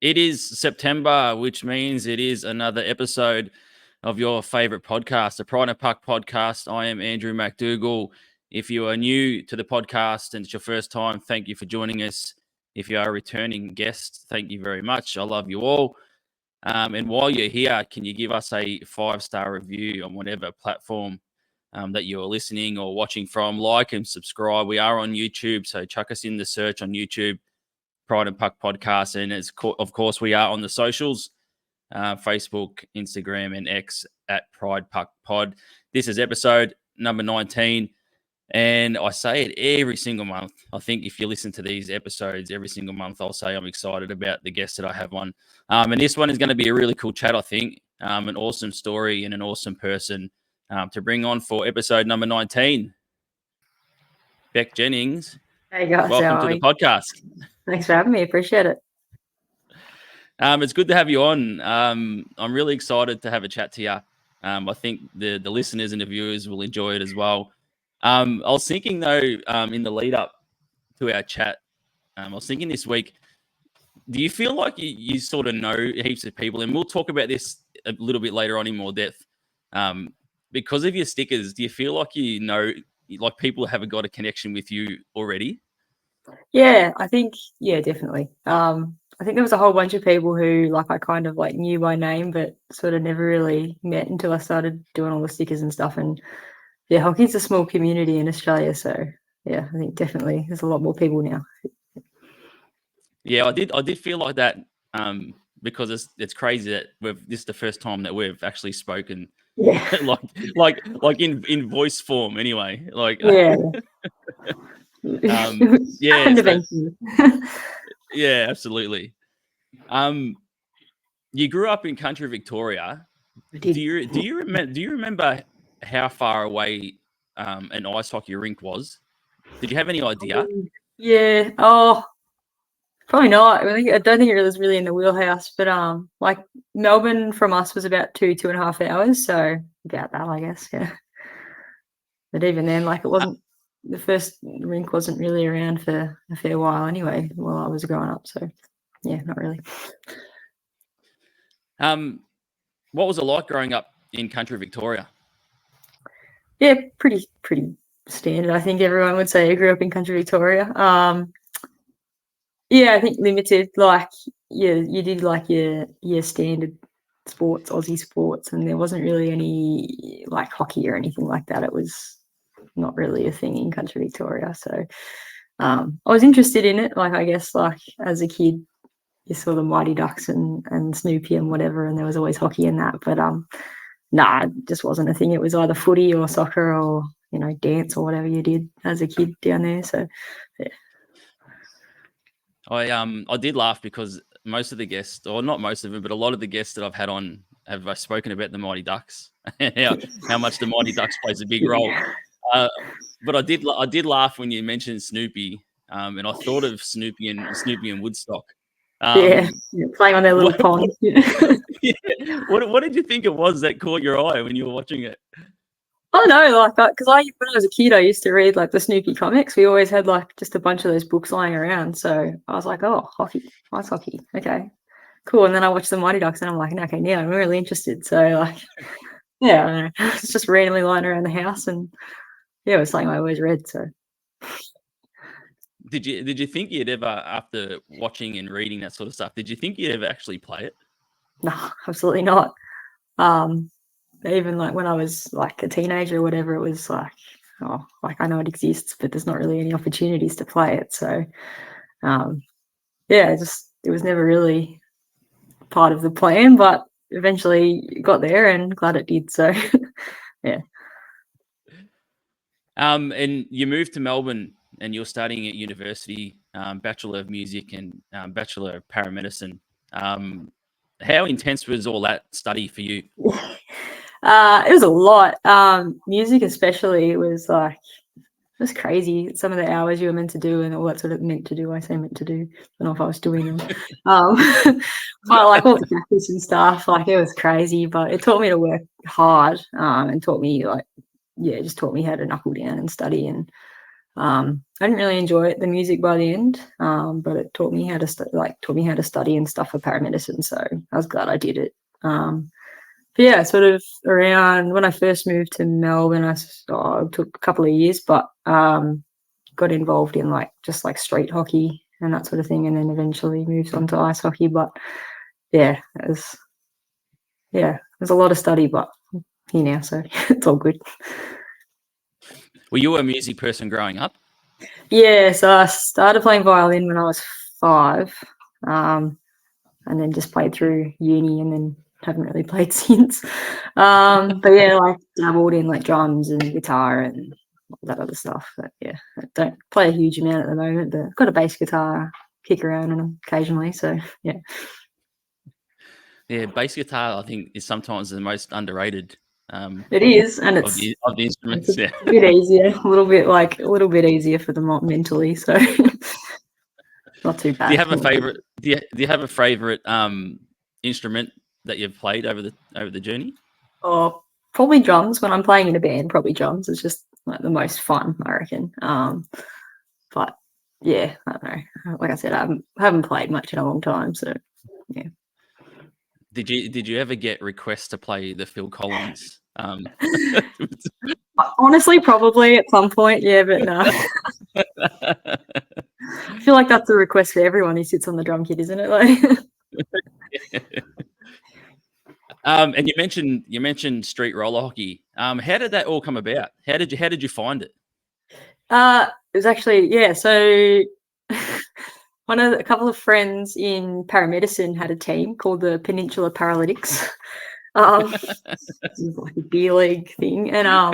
It is September, which means it is another episode of your favorite podcast, the Pride and Puck podcast. I am Andrew McDougall. If you are new to the podcast and it's your first time, thank you for joining us. If you are a returning guest, thank you very much. I love you all. And while you're here, can you give us a 5-star review on whatever platform that you're listening or watching from? Like and subscribe. We are on YouTube, so chuck us in the search on YouTube. Pride and Puck podcast, and of course we are on the socials, Facebook, Instagram, and X at Pride Puck Pod. This is episode number 19, and I say it every single month. I think if you listen to these episodes every single month, I'll say I'm excited about the guests that I have on, and this one is going to be a really cool chat. I think an awesome story and an awesome person to bring on for episode number 19. Bec Jennings, hey guys, welcome to the podcast. Thanks for having me. Appreciate it. It's good to have you on. I'm really excited to have a chat to you. I think the listeners and the viewers will enjoy it as well. I was thinking, though, in the lead up to our chat, I was thinking this week, do you feel like you sort of know heaps of people? And we'll talk about this a little bit later on in more depth. Because of your stickers, do you feel like you know, like people have got a connection with you already? Yeah, I think, definitely. I think there was a whole bunch of people who I kind of knew by name, but sort of never really met until I started doing all the stickers and stuff. And yeah, hockey's a small community in Australia, so yeah, I think definitely there's a lot more people now. Yeah, I did feel like that because it's crazy that this is the first time that we've actually spoken. Yeah, like in voice form anyway. Yeah. Yeah, absolutely. You grew up in country Victoria. Do you remember how far away an ice hockey rink was? Did you have any idea? Yeah. Oh, probably not. I don't think it was really in the wheelhouse. But Melbourne from us was about 2.5 hours, so about that, I guess. Yeah. But even then, it wasn't. The first rink wasn't really around for a fair while anyway while I was growing up. So, yeah, not really. What was it like growing up in country Victoria? Yeah, pretty standard. I think everyone would say I grew up in country Victoria. Yeah, I think limited. You did your standard sports, Aussie sports, and there wasn't really any hockey or anything like that. It was not really a thing in country Victoria. So I was interested in it. I guess as a kid, you saw the Mighty Ducks and Snoopy and whatever, and there was always hockey in that. But it just wasn't a thing. It was either footy or soccer or dance or whatever you did as a kid down there. So yeah. I did laugh because most of the guests, or not most of them, but a lot of the guests that I've had on have spoken about the Mighty Ducks and how much the Mighty Ducks plays a big role. But I did laugh when you mentioned Snoopy, and I thought of Snoopy and Woodstock. Playing on their little pond. What did you think it was that caught your eye when you were watching it? I don't know, because when I was a kid, I used to read the Snoopy comics. We always had just a bunch of those books lying around. So I was like, oh, hockey, ice hockey, okay, cool. And then I watched the Mighty Ducks, and I'm like, okay, now I'm really interested. So yeah, I don't know. It's just randomly lying around the house, and yeah, it was something I always read. So did you think you'd ever, after watching and reading that sort of stuff, did you think you'd ever actually play it? No, absolutely not. Even when I was a teenager or whatever, it was I know it exists, but there's not really any opportunities to play it. So it was never really part of the plan, but eventually got there and glad it did. So yeah. And you moved to Melbourne and you're studying at university, Bachelor of Music and Bachelor of Paramedicine. How intense was all that study for you? It was a lot. Music especially, it was crazy. Some of the hours you were meant to do and all that sort of meant to do. I say meant to do. I don't know if I was doing them. But all the practice and stuff, it was crazy. But it taught me to work hard, and taught me just taught me how to knuckle down and study. And I didn't really enjoy the music by the end, but it taught me how to study and stuff for paramedicine. So I was glad I did it. But yeah, sort of around when I first moved to Melbourne, it took a couple of years, but got involved in just street hockey and that sort of thing, and then eventually moved on to ice hockey. But yeah, there's a lot of study, but I'm here now, so it's all good. Were you a music person growing up? Yeah, so I started playing violin when I was 5, and then just played through uni, and then haven't really played since. But yeah, dabbled in drums and guitar and all that other stuff. But yeah, I don't play a huge amount at the moment, but I've got a bass guitar, kick around on them occasionally. So yeah. Yeah, bass guitar I think is sometimes the most underrated. It is, and of the instruments. it's a bit easier, a little bit easier for them mentally. So not too bad. Do you have a favorite? Do you have a favorite instrument that you've played over the journey? Oh, probably drums. When I'm playing in a band, probably drums. It's just the most fun, I reckon. But yeah, I don't know. Like I said, I haven't played much in a long time, so yeah. Did you ever get requests to play the Phil Collins? Honestly, probably at some point, yeah, but no. I feel like that's a request for everyone who sits on the drum kit, isn't it? And you mentioned street roller hockey. How did that all come about? How did you find it? It was actually So a couple of friends in paramedicine had a team called the Peninsula Paralytics. Like a beer league thing, and I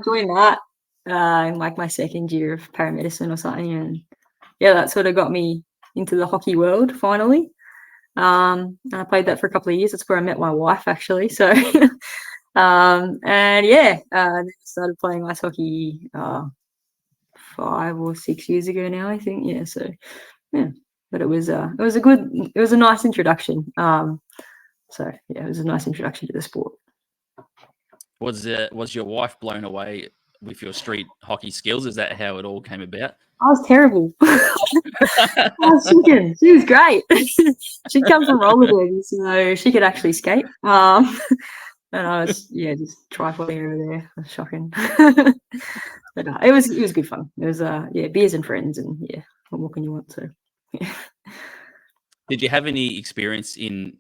joined that in my second year of paramedicine or something, and yeah, that sort of got me into the hockey world finally. And I played that for a couple of years. That's where I met my wife, actually. So, and yeah, I started playing ice hockey 5 or 6 years ago now, I think. Yeah, so yeah, but it was a nice introduction. So yeah, it was a nice introduction to the sport. Was your wife blown away with your street hockey skills? Is that how it all came about? I was terrible. She was great. She'd come from roller derby, so she could actually skate. And I was just trifling over there. It was shocking. But it was good fun. It was beers and friends, and yeah, what more can you want? So yeah. Did you have any experience in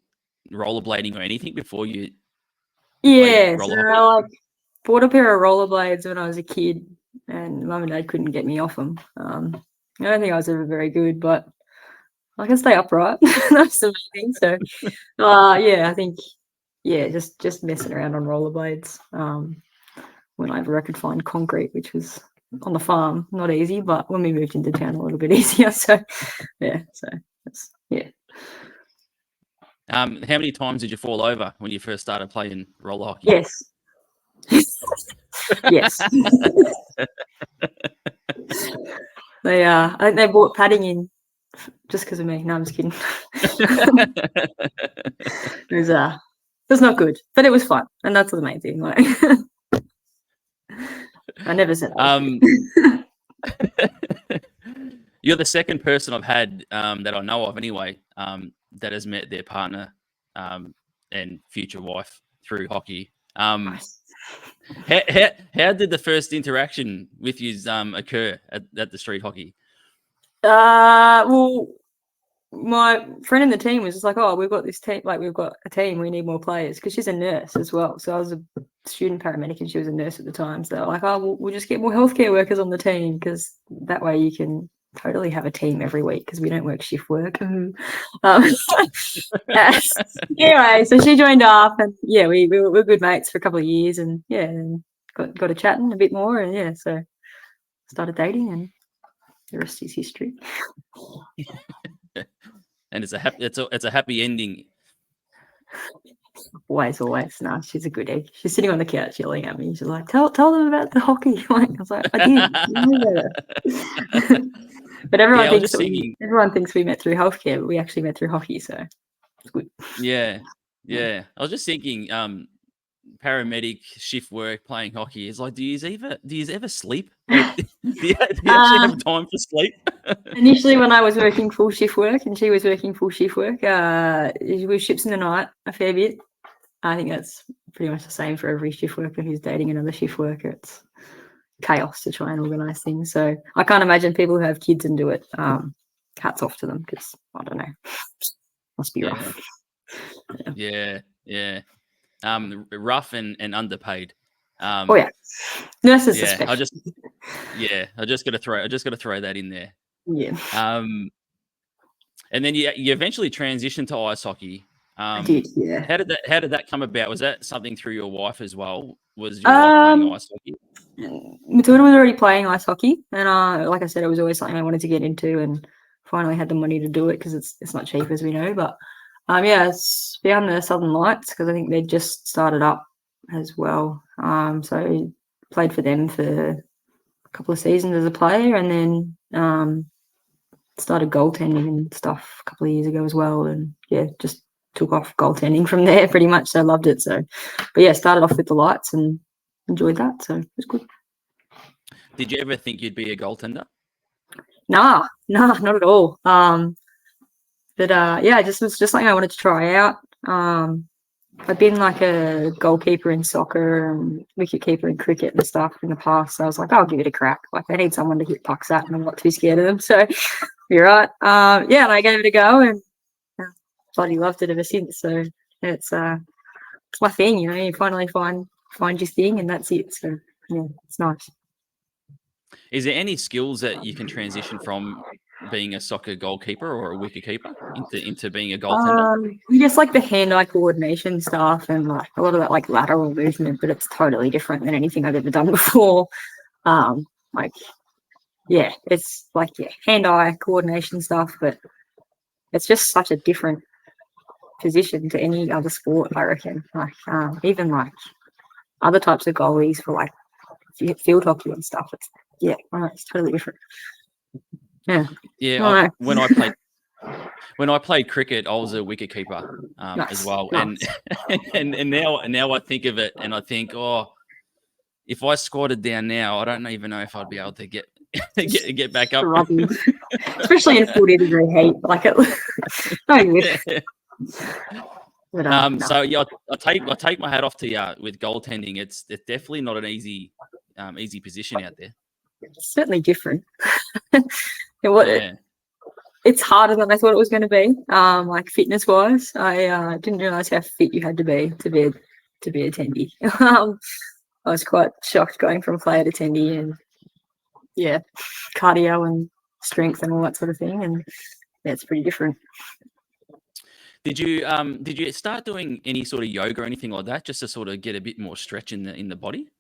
rollerblading or anything before you? Yeah, so I bought a pair of rollerblades when I was a kid, and mum and dad couldn't get me off them. I don't think I was ever very good, but I can stay upright. That's the main thing. So, I think, just messing around on rollerblades. Whenever I could find concrete, which was on the farm, not easy, but when we moved into town, a little bit easier. So, yeah. So that's How many times did you fall over when you first started playing roller hockey? Yes. Yes. I think they brought padding in just because of me. No, I'm just kidding. It was not good, but it was fun, and that's the main thing. I never said. You're the second person I've had that I know of, anyway, that has met their partner and future wife through hockey. Nice. How did the first interaction with you occur at the street hockey? Well, my friend in the team was just like, "Oh, we've got this team. We've got a team. We need more players," because she's a nurse as well. So I was a student paramedic, and she was a nurse at the time. So they're like, "Oh, we'll just get more healthcare workers on the team because that way you can totally have a team every week because we don't work shift work." Anyway, so she joined up, and yeah, we were good mates for a couple of years, and yeah, and got to chatting a bit more, and yeah, so started dating, and the rest is history. And it's a happy ending. Always. No, she's a good egg. She's sitting on the couch yelling at me. She's like, tell them about the hockey. I was like, I did. But everyone thinks we met through healthcare, but we actually met through hockey, so it's good. Yeah. I was just thinking, paramedic, shift work, playing hockey. It's like, do you ever sleep? Like, do you actually have time for sleep? Initially, when I was working full shift work and she was working full shift work, we were ships in the night a fair bit. I think that's pretty much the same for every shift worker who's dating another shift worker. It's chaos to try and organise things. So I can't imagine people who have kids and do it. Hats off to them, because I don't know, must be rough. Yeah. Rough and underpaid. Oh yeah, nurses especially. I just got to throw that in there. Yeah. And then you eventually transitioned to ice hockey. I did, yeah. How did that come about? Was that something through your wife as well? Was your wife playing ice hockey? Matilda was already playing ice hockey, and like I said, it was always something I wanted to get into, and finally had the money to do it, because it's not cheap, as we know. But it's found the Southern Lights, because I think they just started up as well. So played for them for a couple of seasons as a player, and then started goaltending and stuff a couple of years ago as well, and just took off goaltending from there pretty much. So I loved it. So, but started off with the Lights and enjoyed that. So it was good. Did you ever think you'd be a goaltender? Nah, not at all. But it just was just something I wanted to try out. I've been like a goalkeeper in soccer and wicketkeeper in cricket and stuff in the past. So I was like, I'll give it a crack. Like, I need someone to hit pucks at, and I'm not too scared of them. So you're right. And I gave it a go, and bloody loved it ever since. So it's my thing, you finally find your thing, and that's it. So it's nice. Is there any skills that you can transition from being a soccer goalkeeper or a wicketkeeper into being a goaltender? I guess like the hand-eye coordination stuff, and like a lot of that like lateral movement, but it's totally different than anything I've ever done before. It's like hand-eye coordination stuff, but it's just such a different position to any other sport, I reckon. Like even like other types of goalies for like field hockey and stuff. It's totally different. Yeah. When I played cricket, I was a wicketkeeper as well, nice. and now I think of it, and I think, if I squatted down now, I don't even know if I'd be able to get back up. Especially in 40-degree heat, like it. But, no. So I take my hat off to you with goaltending. It's definitely not an easy position out there. It's certainly different. It's harder than I thought it was going to be. Like fitness wise, I didn't realize how fit you had to be a tendy. I was quite shocked going from player to tendy, and cardio and strength and all that sort of thing, and it's pretty different. Did you start doing any sort of yoga or anything like that, just to sort of get a bit more stretch in the body?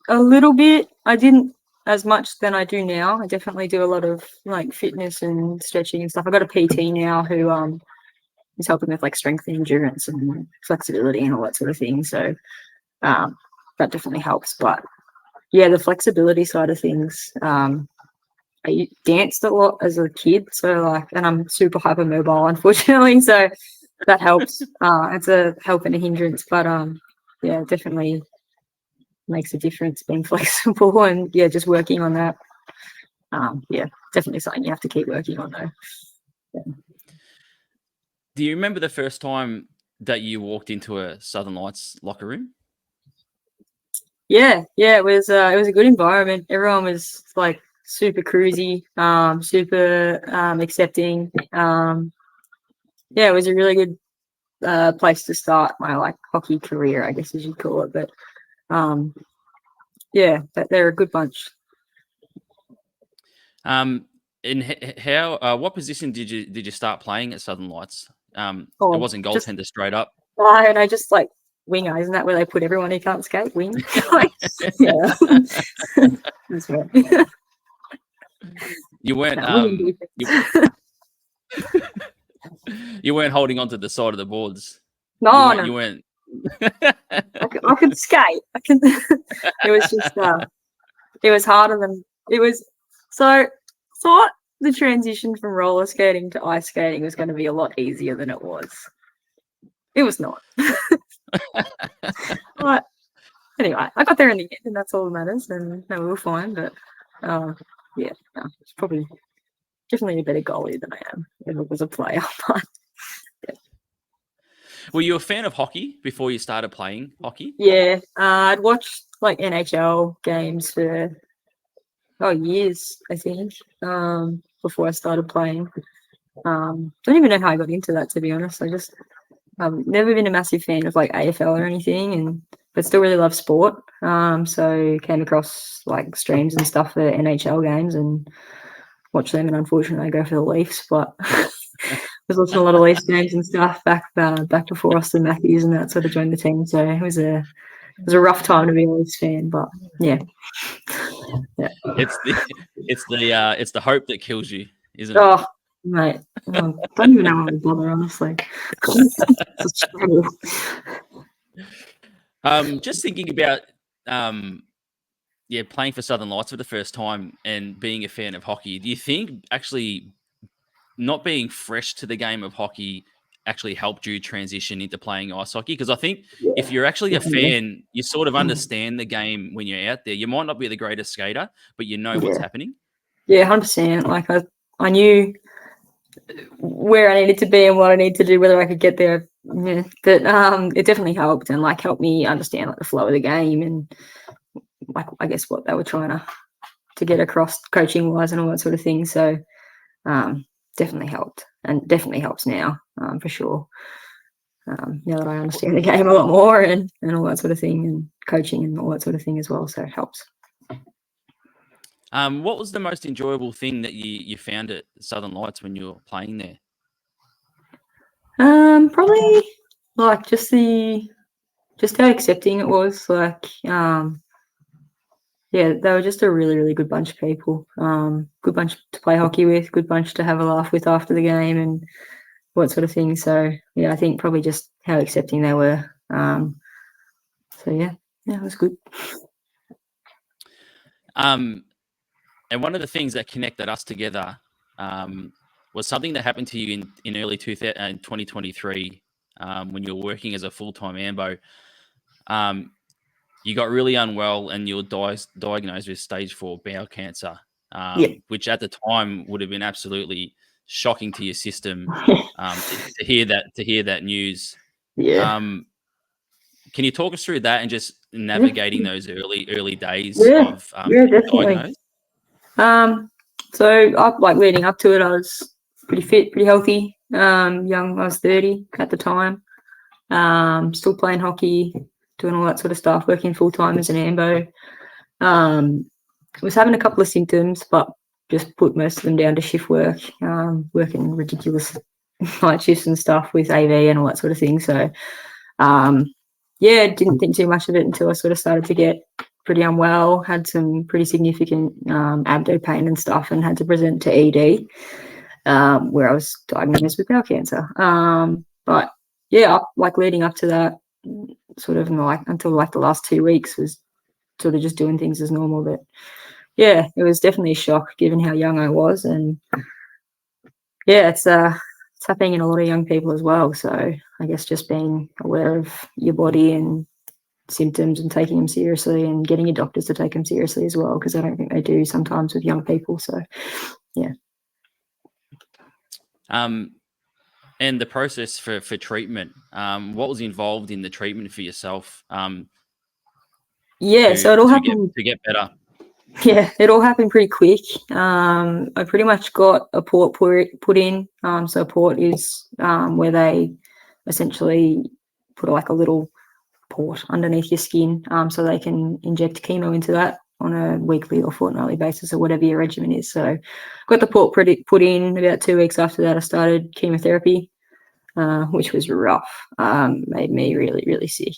A little bit. I didn't as much than I do now. I definitely do a lot of like fitness and stretching and stuff. I got a PT now who is helping with like strength and endurance and flexibility and all that sort of thing. So that definitely helps. But the flexibility side of things. I danced a lot as a kid, so and I'm super hypermobile, unfortunately, so that helps. It's a help and a hindrance, but definitely makes a difference being flexible and just working on that. Definitely something you have to keep working on though. Yeah. Do you remember the first time that you walked into a Southern Lights locker room? Yeah, it was a good environment. Everyone was like super cruisy, super accepting. It was a really good place to start my like hockey career, I guess as you'd call it. But but they're a good bunch. And how? What position did you start playing at Southern Lights? It wasn't goaltender straight up. And I just like winger. Isn't that where they put everyone who can't skate? Wing. That's right. You weren't. You weren't holding onto the side of the boards. No, you weren't. I could skate. It was just. It was harder than it was. So thought the transition from roller skating to ice skating was going to be a lot easier than it was. It was not. But anyway, I got there in the end, and that's all that matters. And no, we were fine. But yeah, no, it's probably definitely a better goalie than I am if it was a player. But Were you a fan of hockey before you started playing hockey? yeah, I'd watched like NHL games for years, I think, before I started playing. Don't even know how I got into that, to be honest. I've never been a massive fan of like AFL or anything, but still really love sport. So came across like streams and stuff for NHL games and watch them. And unfortunately, I go for the Leafs, but I was watching a lot of Leafs games and stuff back before Austin Matthews and that sort of joined the team. So it was a rough time to be a Leafs fan, but yeah. It's the hope that kills you, isn't it? Oh, mate, don't even know how to bother, honestly. It's a struggle. Just thinking about playing for Southern Lights for the first time and being a fan of hockey. Do you think actually not being fresh to the game of hockey actually helped you transition into playing ice hockey? Because I think if you're actually a fan, you sort of understand the game when you're out there. You might not be the greatest skater, but you know what's happening. Yeah, 100%. Like I knew where I needed to be and what I needed to do, whether I could get there. Yeah, but it definitely helped and like helped me understand like the flow of the game and like I guess what they were trying to get across coaching wise and all that sort of thing. So definitely helped and definitely helps now for sure. Now that I understand the game a lot more and all that sort of thing and coaching and all that sort of thing as well. So it helps. What was the most enjoyable thing that you found at Southern Lights when you were playing there? Probably like just how accepting it was. Like, yeah, they were just a really, really good bunch of people. Good bunch to play hockey with, good bunch to have a laugh with after the game and what sort of thing. So yeah, I think probably just how accepting they were. So yeah, it was good. And one of the things that connected us together was something that happened to you in early 2023 when you were working as a full-time AMBO. You got really unwell and you were diagnosed with stage 4 bowel cancer, which at the time would have been absolutely shocking to your system to hear that news. Yeah. Can you talk us through that and just navigating those early days of definitely. So like leading up to it, I was pretty fit, pretty healthy. Young, I was 30 at the time. Still playing hockey, doing all that sort of stuff, working full time as an AMBO. Was having a couple of symptoms, but just put most of them down to shift work, working ridiculous night shifts and stuff with AV and all that sort of thing. So, didn't think too much of it until I sort of started to get pretty unwell, had some pretty significant abdo pain and stuff and had to present to ED where I was diagnosed with bowel cancer. But yeah, like leading up to that, sort of like until like the last 2 weeks was sort of just doing things as normal. But yeah, it was definitely a shock given how young I was. And yeah, it's happening in a lot of young people as well. So I guess just being aware of your body and symptoms and taking them seriously and getting your doctors to take them seriously as well, because I don't think they do sometimes with young people. So yeah. And the process for treatment, what was involved in the treatment for yourself? So it all happened to get better. Yeah, it all happened pretty quick. I pretty much got a port put in. So a port is where they essentially put like a little port underneath your skin, so they can inject chemo into that on a weekly or fortnightly basis or whatever your regimen is. So got the port put in. About 2 weeks after that, I started chemotherapy, which was rough. Made me really, really sick.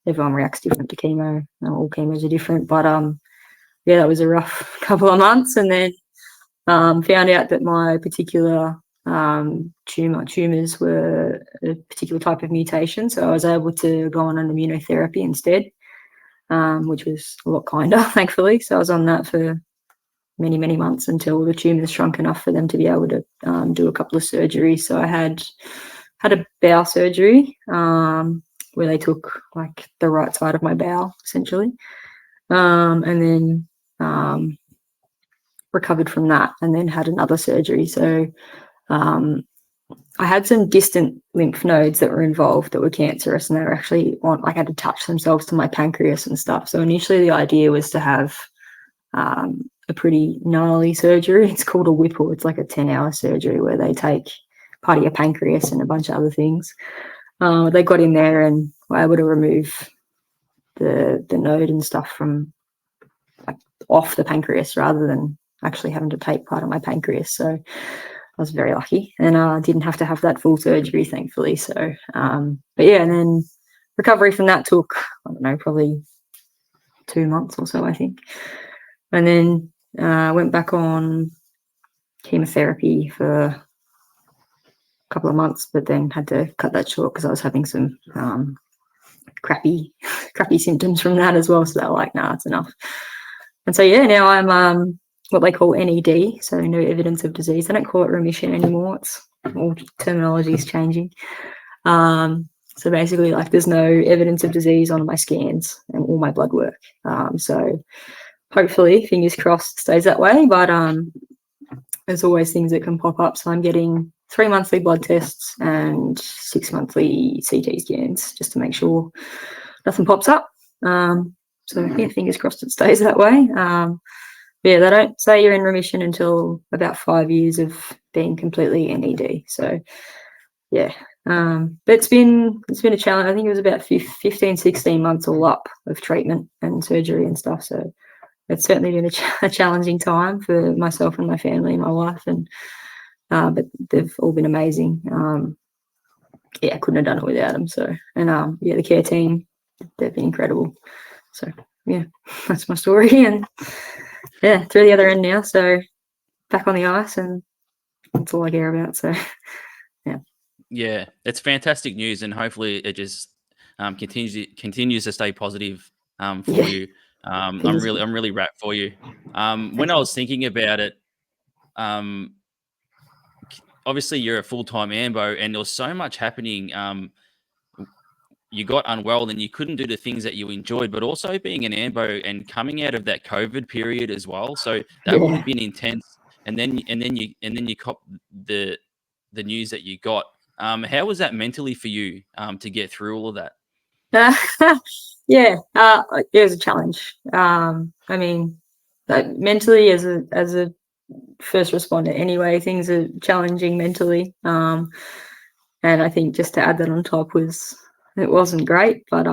Everyone reacts different to chemo. All chemos are different, but yeah, that was a rough couple of months, and then found out that my particular tumours were a particular type of mutation. So I was able to go on an immunotherapy instead, which was a lot kinder, thankfully. So I was on that for many, many months until the tumours shrunk enough for them to be able to do a couple of surgeries. So I had had a bowel surgery where they took like the right side of my bowel essentially, and then recovered from that, and then had another surgery. So I had some distant lymph nodes that were involved that were cancerous, and they were actually like had to touch themselves to my pancreas and stuff. So initially the idea was to have a pretty gnarly surgery. It's called a Whipple. It's like a 10-hour surgery where they take part of your pancreas and a bunch of other things. They got in there and were able to remove the node and stuff from like off the pancreas rather than actually having to take part of my pancreas. So I was very lucky, and I didn't have to have that full surgery, thankfully. So, but yeah, and then recovery from that took, I don't know, probably 2 months or so, I think. And then went back on chemotherapy for a couple of months, but then had to cut that short because I was having some crappy symptoms from that as well. So they were like, nah, it's enough. And so, yeah, now I'm what they call NED, so no evidence of disease. They don't call it remission anymore. It's all terminology is changing. So basically, like, there's no evidence of disease on my scans and all my blood work. So hopefully, fingers crossed, stays that way. But there's always things that can pop up. So I'm getting 3 monthly blood tests and 6 monthly CT scans just to make sure nothing pops up. So yeah, fingers crossed it stays that way. Yeah, they don't say you're in remission until about 5 years of being completely NED. So yeah, but it's been a challenge. I think it was about 15, 16 months all up of treatment and surgery and stuff. So it's certainly been a challenging time for myself and my family and my wife, and but they've all been amazing. Yeah, I couldn't have done it without them. So, and yeah, the care team, they've been incredible. So yeah, that's my story, and yeah, through the other end now. So back on the ice, and that's all I care about. So yeah, it's fantastic news, and hopefully it just continues to stay positive for you. I'm really wrapped for you. When I was thinking about it, obviously you're a full-time ambo, and there was so much happening. You got unwell and you couldn't do the things that you enjoyed, but also being an ambo and coming out of that COVID period as well. So that would have been intense. And then you cop the news that you got. How was that mentally for you to get through all of that? Yeah, it was a challenge. I mean, mentally, as a first responder anyway, things are challenging mentally. And I think just to add that on top it wasn't great, but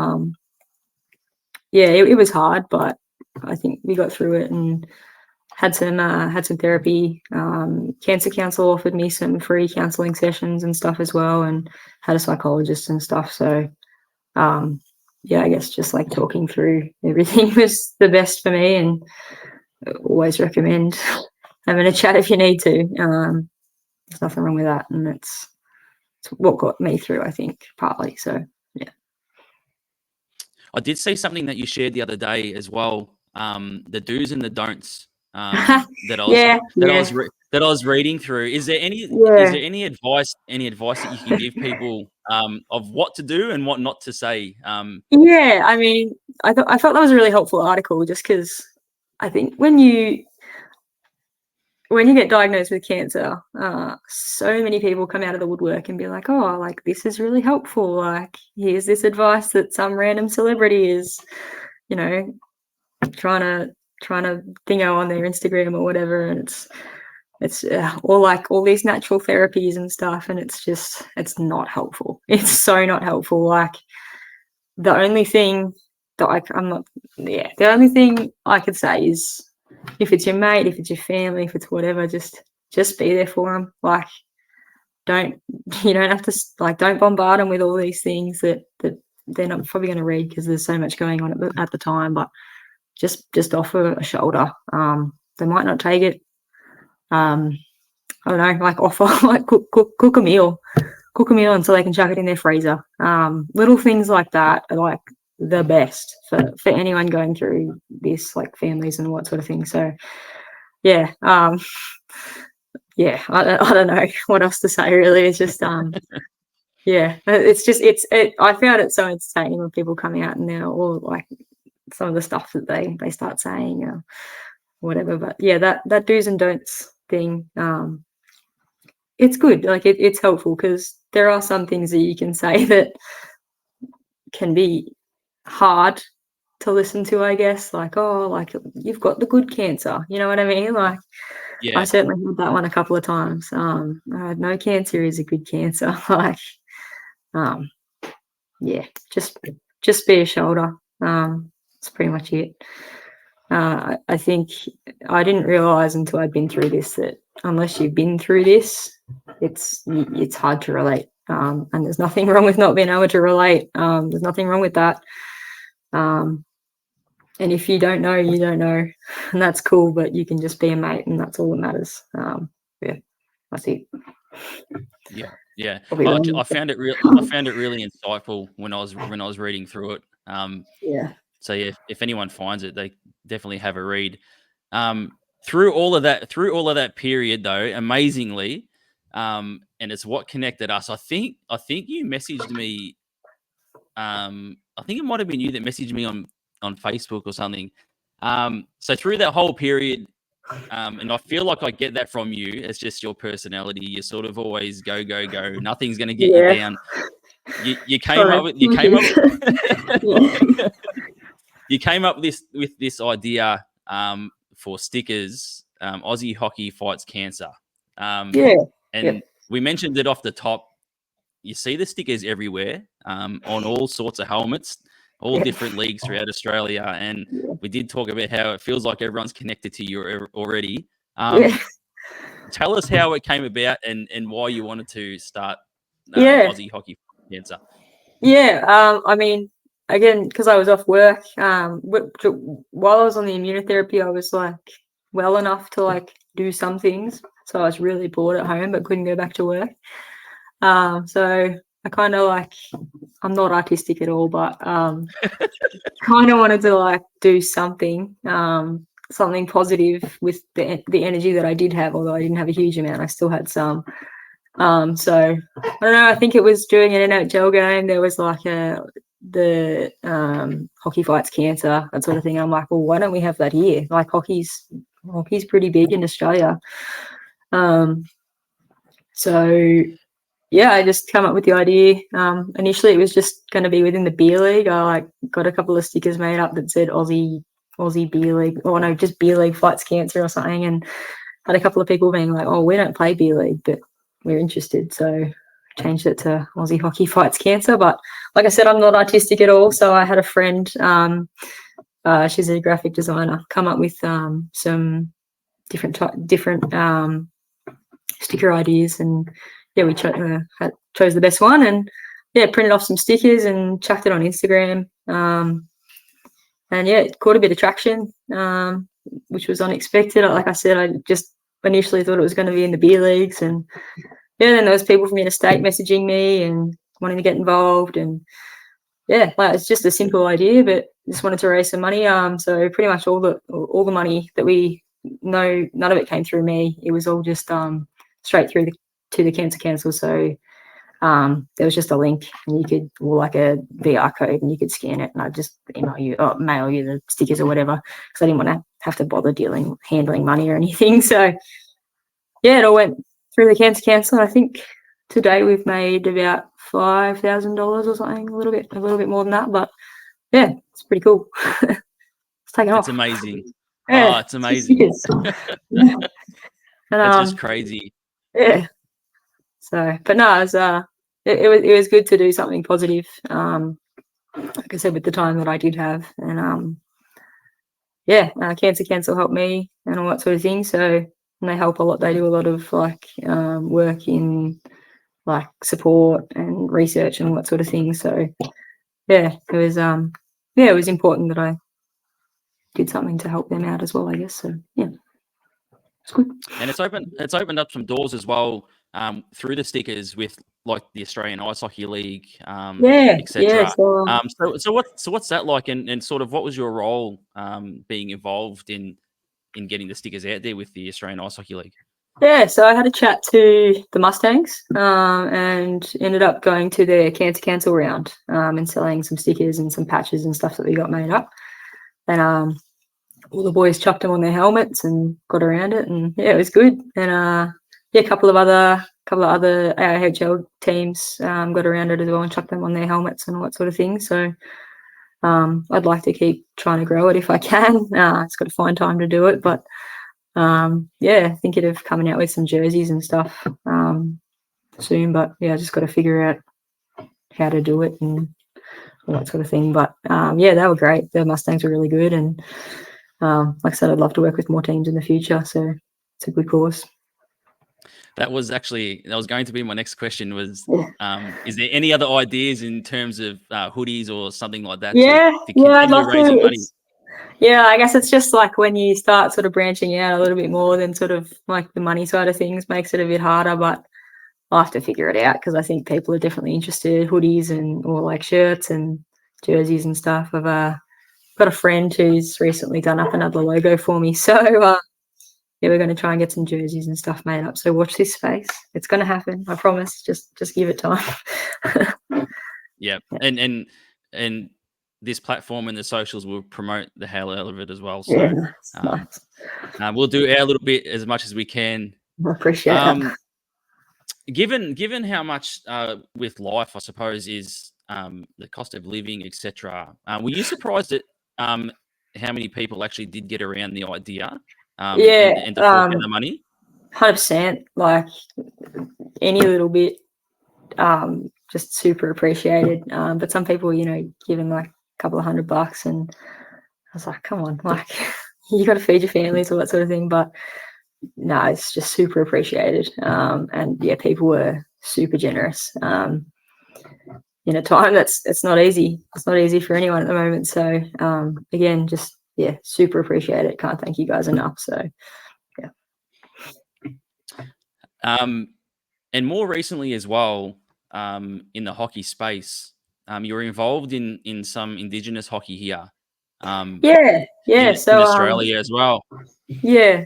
yeah, it was hard, but I think we got through it and had some therapy. Cancer Council offered me some free counselling sessions and stuff as well, and had a psychologist and stuff. So yeah, I guess just like talking through everything was the best for me, and always recommend having a chat if you need to. There's nothing wrong with that, and it's what got me through, I think, partly. So yeah. I did see something that you shared the other day as well. The do's and the don'ts that I was reading through. Is there any advice that you can give people of what to do and what not to say? Yeah, I mean, I felt that was a really helpful article, just because I think when you get diagnosed with cancer, so many people come out of the woodwork and be like, oh, like, this is really helpful. Like, here's this advice that some random celebrity is, you know, trying to thingo on their Instagram or whatever. And it's or like all these natural therapies and stuff. And it's not helpful. It's so not helpful. Like, the only thing that the only thing I could say is, if it's your mate, if it's your family, if it's whatever, just be there for them. Like, you don't have to, like, don't bombard them with all these things that they're not probably going to read, because there's so much going on at the time. But just offer a shoulder. They might not take it. I don't know, like, offer, like, cook a meal until they can chuck it in their freezer. Little things like that are like the best for anyone going through this, like families and what sort of thing. So yeah, yeah, I don't know what else to say really. It's just yeah, I found it so entertaining when people come out and they're all like some of the stuff that they start saying or whatever. But yeah, that do's and don'ts thing, it's good. Like it's helpful because there are some things that you can say that can be hard to listen to, I guess. Like, oh, like you've got the good cancer. You know what I mean? Like, Yeah. I certainly had that one a couple of times. No cancer is a good cancer. Like, yeah, just be a shoulder. That's pretty much it. I think I didn't realise until I'd been through this that unless you've been through this, it's hard to relate. And there's nothing wrong with not being able to relate. There's nothing wrong with that. And if you don't know, you don't know, and that's cool. But you can just be a mate, and that's all that matters. Yeah, that's it. Yeah. I found it really insightful when I was reading through it. Yeah. So yeah, if anyone finds it, they definitely have a read. Through all of that period, though, amazingly, and it's what connected us. I think you messaged me. I think it might have been you that messaged me on Facebook or something. So through that whole period, and I feel like I get that from you. It's just your personality. You sort of always go, go, go. Nothing's going to get you down. You came up with you came up with this idea for stickers. Aussie hockey fights cancer. And we mentioned it off the top. You see the stickers everywhere on all sorts of helmets, all different leagues throughout Australia. And we did talk about how it feels like everyone's connected to you already. Tell us how it came about and why you wanted to start Aussie hockey cancer. Yeah, I mean, again, because I was off work, while I was on the immunotherapy, I was like well enough to like do some things. So I was really bored at home, but couldn't go back to work. So I kind of like, I'm not artistic at all, but kind of wanted to like do something, something positive with the energy that I did have, although I didn't have a huge amount. I still had some. So I don't know. I think it was during an NHL game. There was like the hockey fights cancer, that sort of thing. I'm like, well, why don't we have that here? Like hockey's pretty big in Australia. So yeah, I just come up with the idea. Initially, it was just going to be within the beer league. I like got a couple of stickers made up that said Aussie beer league, or no, just beer league fights cancer or something, and had a couple of people being like, "Oh, we don't play beer league, but we're interested." So changed it to Aussie hockey fights cancer. But like I said, I'm not artistic at all. So I had a friend, she's a graphic designer, come up with some different sticker ideas, and yeah, we chose the best one, and yeah, printed off some stickers and chucked it on Instagram. And yeah, it caught a bit of traction, which was unexpected. Like I said, I just initially thought it was going to be in the beer leagues, and yeah, then there was people from interstate messaging me and wanting to get involved, and yeah, like it's just a simple idea, but just wanted to raise some money. So pretty much all the money that we know, none of it came through me. It was all just straight through to the Cancer Council. So there was just a link, and you could, or like a VR code, and you could scan it, and I'd just mail you the stickers or whatever, because I didn't want to have to bother handling money or anything. So yeah, it all went through the Cancer Council. I think today we've made about $5,000 or something, a little bit more than that, but yeah, it's pretty cool. It's taken off. It's amazing. Yeah, it's amazing. It's just crazy. Yeah. So, but no, it was good to do something positive. Like I said, with the time that I did have, and yeah, Cancer Council helped me and all that sort of thing. So, and they help a lot. They do a lot of like work in like support and research and all that sort of thing. So, yeah, it was important that I did something to help them out as well, I guess. So, yeah. It's good. And it's opened up some doors as well through the stickers with like the Australian Ice Hockey League, etc. So what's that like, and sort of what was your role being involved in getting the stickers out there with the Australian Ice Hockey League? Yeah, so I had a chat to the Mustangs and ended up going to their cancer cancel round and selling some stickers and some patches and stuff that we got made up. And all the boys chucked them on their helmets and got around it, and yeah, it was good. And yeah, a couple of other AIHL teams got around it as well and chucked them on their helmets and all that sort of thing. So I'd like to keep trying to grow it if I can. It's got to find time to do it, but yeah, thinking of coming out with some jerseys and stuff soon. But yeah, I just got to figure out how to do it and all that sort of thing. But yeah, they were great. The Mustangs were really good, and like I said, I'd love to work with more teams in the future. So it's a good cause. That was going to be my next question was, is there any other ideas in terms of hoodies or something like that to I'd continue love raising to. money? Yeah, I guess it's just like when you start sort of branching out a little bit more than sort of like the money side of things makes it a bit harder, but I'll have to figure it out because I think people are definitely interested in hoodies and or like shirts and jerseys and stuff. I've got a friend who's recently done up another logo for me. So yeah, we're going to try and get some jerseys and stuff made up. So watch this space. It's going to happen. I promise. Just give it time. Yeah. And this platform and the socials will promote the hell out of it as well. So Yeah, nice. we'll do our little bit as much as we can. I appreciate that. Given how much with life, I suppose, is the cost of living, etc. Were you surprised at how many people actually did get around the idea and to fork out the money? 100%. Like any little bit, just super appreciated. But some people, giving like a couple of $100, and I was like, come on, like you got to feed your families, all that sort of thing. But no, it's just super appreciated. And yeah, people were super generous. In a time it's not easy. It's not easy for anyone at the moment. So again, just yeah, super appreciate it. Can't thank you guys enough. So yeah. And more recently as well, in the hockey space, you were involved in some Indigenous hockey here. Yeah. In Australia as well. Yeah.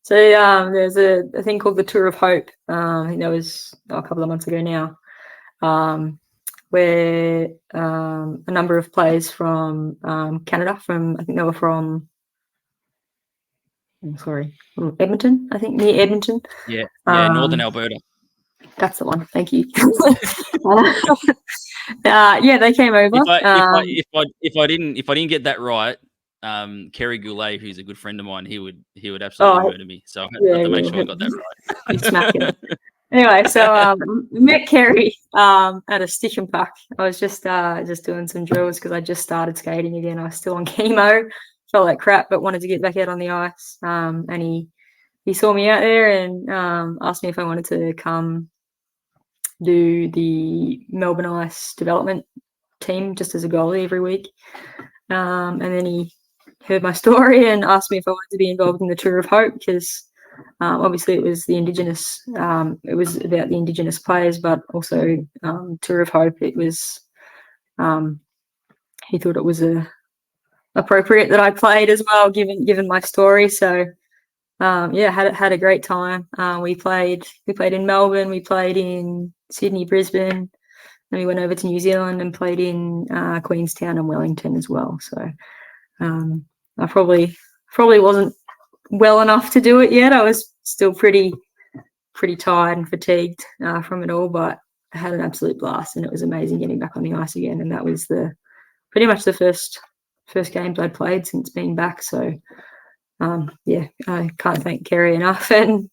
So there's a thing called the Tour of Hope. I think that was a couple of months ago now, where a number of players from Canada, I think they were from Edmonton, I think near Edmonton. Yeah, Northern Alberta. That's the one. Thank you. Yeah, they came over. If I didn't get that right, Kerry Goulet, who's a good friend of mine, he would absolutely murder me. So I have to make sure I got that right. You smack him. Anyway, so met Kerry at a stick and puck. I was just doing some drills because I just started skating again. I was still on chemo, felt like crap, but wanted to get back out on the ice. And he saw me out there and asked me if I wanted to come do the Melbourne Ice development team just as a goalie every week. And then he heard my story and asked me if I wanted to be involved in the Tour of Hope because obviously it was it was about the Indigenous players, but also Tour of Hope. It was he thought it was appropriate that I played as well, given my story. So yeah, had a great time. We played in Melbourne, we played in Sydney, Brisbane, and we went over to New Zealand and played in Queenstown and Wellington as well. So I probably wasn't well enough to do it yet. I was still pretty tired and fatigued from it all, but I had an absolute blast and it was amazing getting back on the ice again. And that was pretty much the first games I'd played since being back. So yeah, I can't thank Kerry enough. And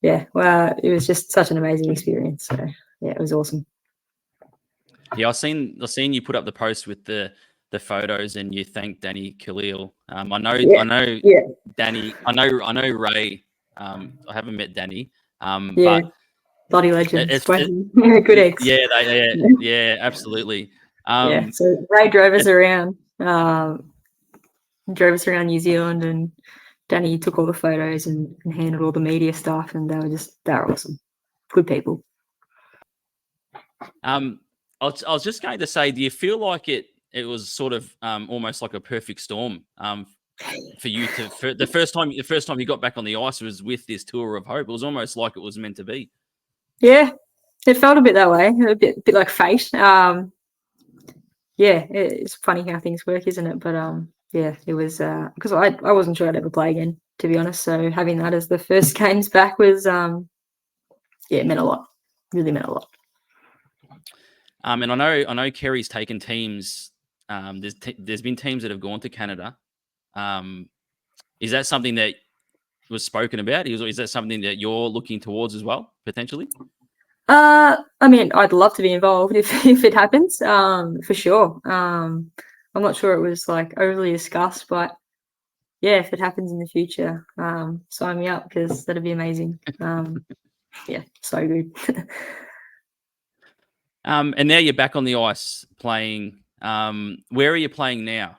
yeah, well, it was just such an amazing experience. So yeah, it was awesome. Yeah, I've seen you put up the post with the photos and you thanked Danny Khalil. I know Danny. I know Ray. I haven't met Danny. But bloody legends. Good eggs. Yeah, absolutely. So Ray drove us around. Drove us around New Zealand, and Danny took all the photos and handled all the media stuff, and they were awesome. Good people. I was just going to say, do you feel like it was sort of almost like a perfect storm for you for the first time you got back on the ice was with this tour of hope. It was almost like it was meant to be. Yeah, it felt a bit that way, a bit like fate. Yeah, it's funny how things work, isn't it? But yeah, it was because I wasn't sure I'd ever play again, to be honest. So having that as the first games back was yeah, it meant a lot. Really meant a lot. And I know Kerry's taken teams. There's been teams that have gone to Canada. Is that something that was spoken about? Is that something that you're looking towards as well, potentially? I mean, I'd love to be involved if it happens, for sure. I'm not sure it was like overly discussed, but yeah, if it happens in the future, sign me up because that'd be amazing. Yeah, so good. And now you're back on the ice playing. Where are you playing now?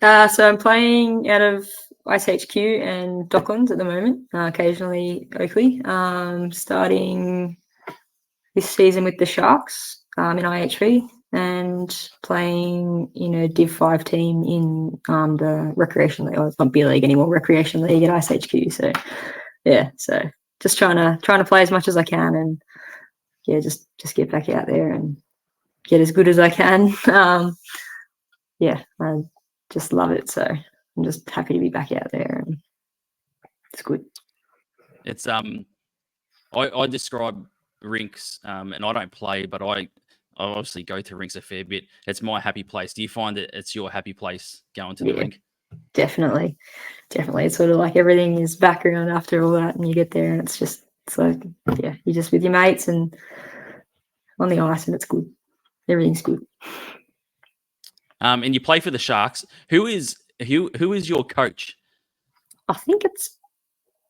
So I'm playing out of Ice HQ and Docklands at the moment, occasionally Oakley. Starting this season with the Sharks in IHV and playing in a Div 5 team in the Recreation League. Well, it's not beer league anymore, Recreation League at Ice HQ. So yeah, so just trying to play as much as I can and yeah, just get back out there and get as good as I can. Yeah, I just love it. So I'm just happy to be back out there and it's good. It's I describe rinks, and I don't play, but I obviously go to rinks a fair bit. It's my happy place. Do you find that it's your happy place going to the rink? Definitely. It's sort of like everything is background after all that, and you get there, and it's like yeah, you're just with your mates and on the ice, and it's good. Everything's good. And you play for the Sharks. Who is your coach? I think it's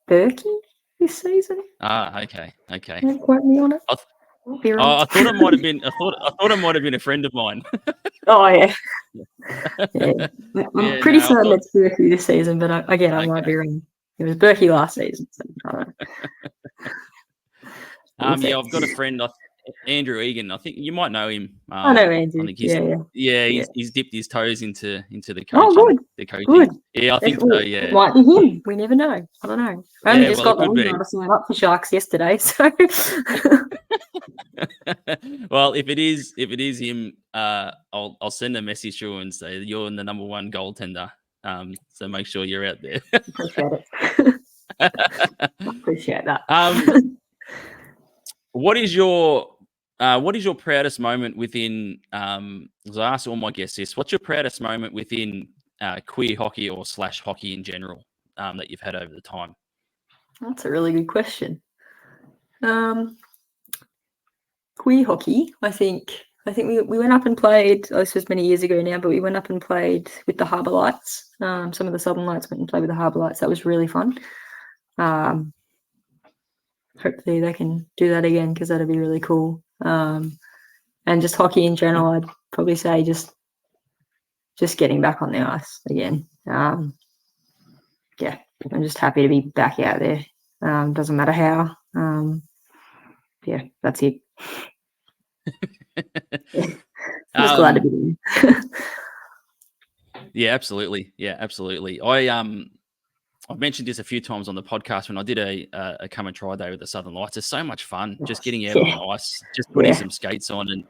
Berkey this season. Okay. Don't quote me on it. I thought it might have been. I thought it might have been a friend of mine. Oh yeah. I'm pretty certain it's Berkey this season, but I might be wrong. It was Berkey last season. So I don't know. Yeah, I've got a friend, Andrew Egan. I think you might know him. I know Andrew. I think he's dipped his toes into the coaching. Oh, good. The coaching. Good. Yeah, I think so. Yeah, it might be him. We never know. I don't know. I only just got the email to sign up for Sharks yesterday. So, well, if it is him, I'll send a message through and say you're the number one goaltender. So make sure you're out there. Appreciate it. Appreciate that. What is your proudest moment within? As I ask all my guests this, what's your proudest moment within queer hockey or / hockey in general that you've had over the time? That's a really good question. Queer hockey, I think we went up and played. This was many years ago now, but we went up and played with the Harbour Lights. Some of the Southern Lights went and played with the Harbour Lights. That was really fun. Hopefully they can do that again because that'd be really cool. And just hockey in general, I'd probably say just getting back on the ice again. Yeah, I'm just happy to be back out there. Doesn't matter how. Yeah, that's it. I'm just glad to be there. Yeah, absolutely. I've mentioned this a few times on the podcast when I did a come and try day with the Southern Lights. It's so much fun just getting out on the ice, just putting some skates on and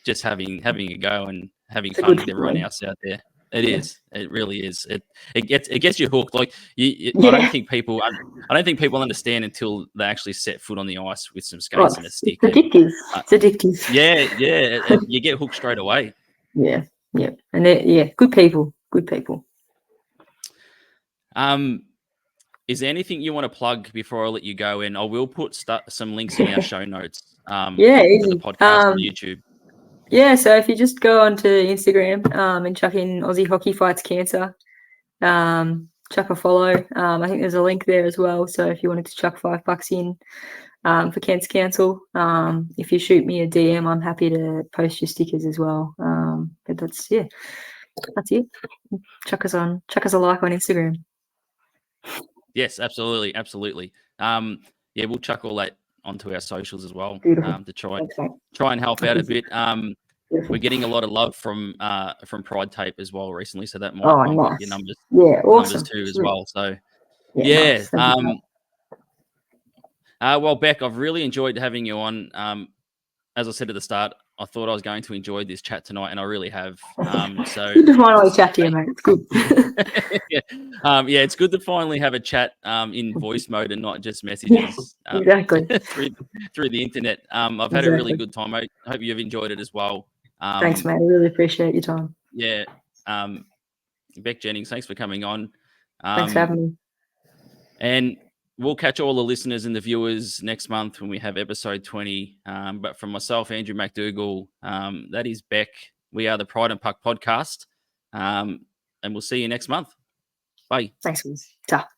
just having a go and having fun with everyone else out there. It is. It really is. It gets you hooked. Like I don't think people understand until they actually set foot on the ice with some skates and a stick. It's addictive. It's addictive. Yeah. You get hooked straight away. Yeah. And good people. Good people. Is there anything you want to plug before I let you go? And I will put some links in our show notes. For the podcast on YouTube. Yeah, so if you just go onto Instagram and chuck in Aussie Hockey Fights Cancer, chuck a follow. I think there's a link there as well. So if you wanted to chuck $5 in for Cancer Council, if you shoot me a DM, I'm happy to post your stickers as well. But that's it. Chuck us a like on Instagram. Yes, absolutely. Yeah, we'll chuck all that onto our socials as well to try and help out a bit. we're getting a lot of love from Pride Tape as well recently, so that might Oh, bump up nice. your numbers. Yeah, awesome. Numbers too as Sweet. well. So Yeah. Nice. Thank you. Well, Bec, I've really enjoyed having you on. As I said at the start, I thought I was going to enjoy this chat tonight, and I really have. So Good to finally chat to you, mate. It's good. yeah, it's good to finally have a chat in voice mode and not just messages Exactly. through the internet. I've had a really good time. I hope you've enjoyed it as well. Thanks, mate. I really appreciate your time. Yeah. Bec Jennings, thanks for coming on. Thanks for having me. And we'll catch all the listeners and the viewers next month when we have episode 20. But from myself, Andrew McDougall, that is Bec. We are the Pride and Puck podcast. And we'll see you next month. Bye. Thanks, guys. Ta.